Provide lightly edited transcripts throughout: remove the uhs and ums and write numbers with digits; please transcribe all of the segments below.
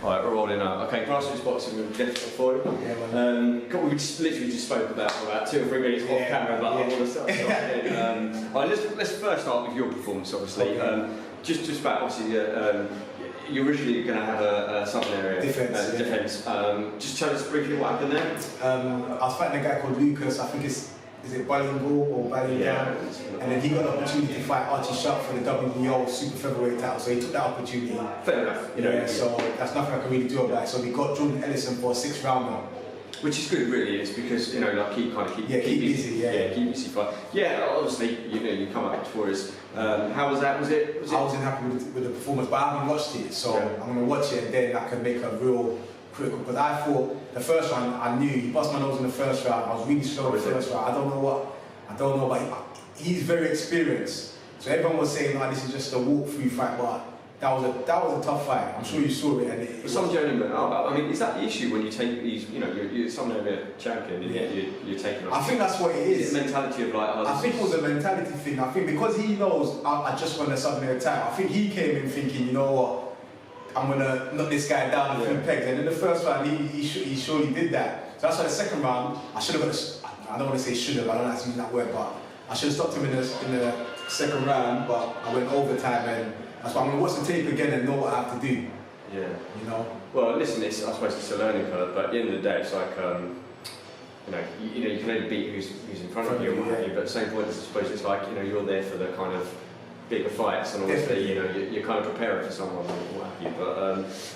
Alright, we're rolling out. Okay, Grassroots Boxing with Jeff OFORI. Yeah, we just literally spoke about for about 2 or 3 minutes off camera about all the stuff. Alright, let's first start with your performance, obviously. Just about, obviously, you're originally going to have a southern area defence. Just tell us briefly what happened there. I was fighting a guy called Lucas, I think is it Ballingal or Ballingal? And then he got the opportunity to fight Archie Sharp for the WBO super featherweight title, so he took that opportunity. Fair enough. So that's nothing I can really do about it. So we got Jordan Ellison for a 6th rounder. Which is good, really. It's because like keep busy. Keep busy fight. Yeah, obviously, you come up victorious. How was that? Was it? I wasn't happy with the performance, but I haven't watched it, so I'm gonna watch it and then I can make a real critical. Because I thought the first round, I knew he bust my nose in the first round. I was really slow in the first round. I don't know, but he's very experienced. So everyone was saying, this is just a walkthrough fight, but that was a tough fight. I'm sure you saw it. And some journeyman. I mean, is that the issue when you take these? You're some area champion. And you're taking. I think that's what it is. Is it mentality of like? I think it was a mentality thing. I think because he knows I just won the southern area title. I think he came in thinking, you know what, I'm gonna knock this guy down a few pegs. And in the first round, he surely did that. So that's why the second round, I should have got. I don't want to say should have. I don't like to use that word, but I should have stopped him in the second round. But I went overtime and. That's why I'm going to watch the tape again and know what I have to do. Yeah. Well, listen, I suppose it's a learning curve, but at the end of the day, it's like, you can only beat who's in front of you and what have you, but at the same point, I suppose it's like, you're there for the kind of bigger fights, and obviously, you're kind of preparing for someone and what have you.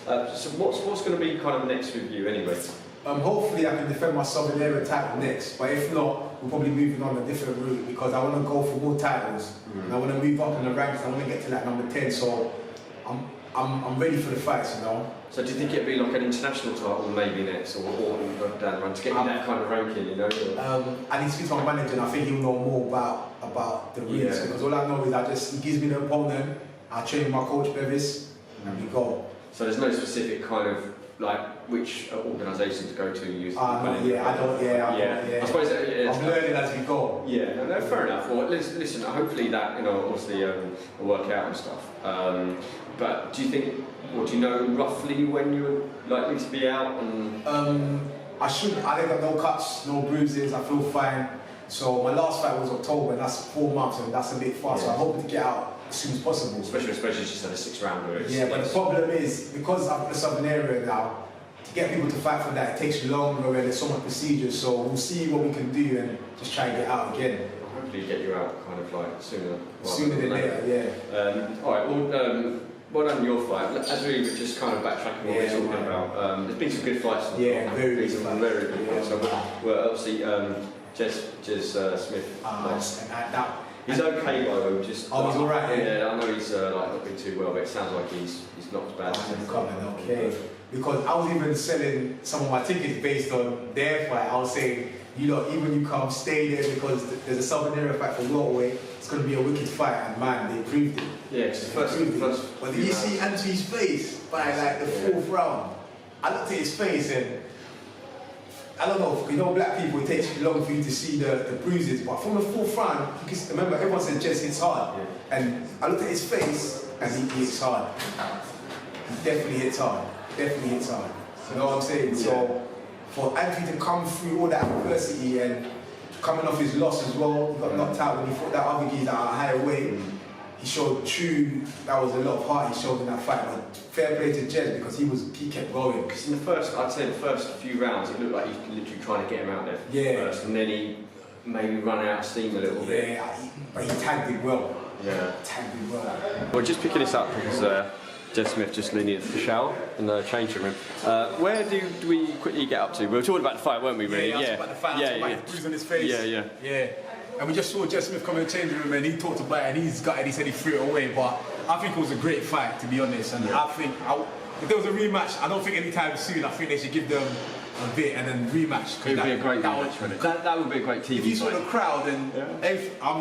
But so what's going to be kind of next with you anyway? Hopefully I can defend my southern area title next, but if not, we're probably moving on a different route because I want to go for more titles and I want to move up in the ranks. I want to get to like number 10, so I'm ready for the fights, So do you think it'd be like an international title maybe next, or down the run to get you that kind of ranking? I need to speak to my manager, and I think he'll know more about the routes because all I know is he gives me the opponent, I train with my coach Bevis, and we go. So there's no specific kind of like which organisation to go to use? I suppose I'm learning as we go. Yeah, no, fair enough. Well, listen, hopefully that obviously will work out and stuff. But do you think, or do you know roughly when you're likely to be out? And I ain't got no cuts, no bruises. I feel fine. So my last fight was October, and that's 4 months, and that's a bit far. So I'm hoping to get out as soon as possible. Especially just had a 6th rounder. Yeah, but the problem is because I'm in the southern area now. To get people to fight for that, it takes longer and there's so much procedure. So we'll see what we can do and just try and get out again. Hopefully get you out kind of like sooner. Sooner than later, yeah. All right. Well done your fight. As we were just kind of backtracking what we were talking about, there's been some good fights. Very good fights. So we're obviously Jez Smith. He's okay though. He's alright. Yeah, I know he's not been too well, but it sounds like he's not as bad. Okay. Because I was even selling some of my tickets based on their fight. I was saying, even you come, stay there because there's a southern area fight for welterweight. It's going to be a wicked fight, and man, they proved it. Yeah, it's the first. But did you see Anthony's face by like the 4th round? I looked at his face and I don't know, black people, it takes long for you to see the bruises, but from the 4th round, you can remember everyone said Jez hits hard, and I looked at his face and he hits hard. He definitely hits hard. You know what I'm saying? So for Anthony to come through all that adversity and coming off his loss as well, he got knocked out when he fought that other geezer at a higher weight. He showed that was a lot of heart he showed in that fight. But fair play to Jez because he kept going. Because in I'd say the first few rounds, it looked like he was literally trying to get him out there first, and then he maybe run out of steam a little bit. Yeah, but he tagged him well. Yeah. Tagged him well. We're just picking this up because Jez Smith just leaning into the shower in the changing room. Where do we quickly get up to? We were talking about the fight, weren't we, really? Yeah, about the fight, about the bruise on his face. Yeah. And we just saw Jez Smith come in the changing room and he talked about it and he's gutted, he said he threw it away, but I think it was a great fight, to be honest, and I think if there was a rematch, I don't think anytime soon, I think they should give them a bit and then rematch. It would be a great rematch, wouldn't it? That would be a great TV fight. If you saw the crowd, then I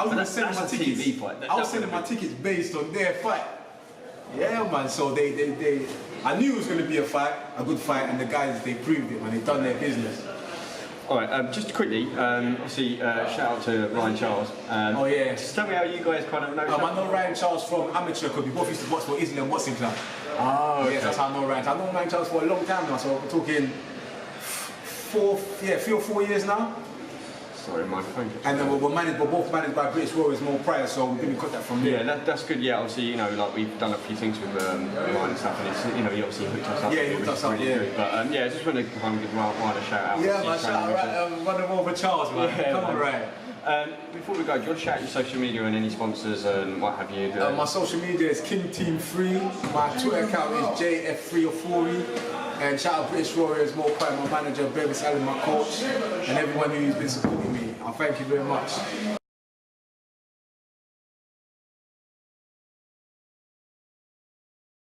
was selling my tickets. TV fight. I was selling my tickets based on their fight. Yeah, man. So I knew it was going to be a good fight, and the guys, they proved it, man. They done their business. All right, just quickly, obviously, shout out to Ryan Charles. Oh yeah. Just tell me how you guys kind of know. I know Ryan Charles from amateur because we both used to box for Islington Boxing Club. Oh, okay. Yes, that's how I know Ryan. I've known Ryan Charles for a long time now, so we're talking 3 or 4 years now. Sorry, my phone. And then we're both managed by British Warriors more prior, so we've been in contact from there. Yeah, that's good. Yeah, obviously, you know, like we've done a few things with Ryan and stuff, and it's, you know, he obviously hooked us up. Yeah, he hooked us up, really good. But yeah, I just want to kind of give Ryan a shout out. Yeah, man, shout out, run them over Charles, man. Yeah, come on, Ryan. Before we go, do you want to shout out your social media and any sponsors and what have you? My social media is KingTeam3. My Twitter account is JF3OFORI. And shout out British Warriors, more pride, my manager, Bevis Allen, my coach, and everyone who's been supporting me. I thank you very much.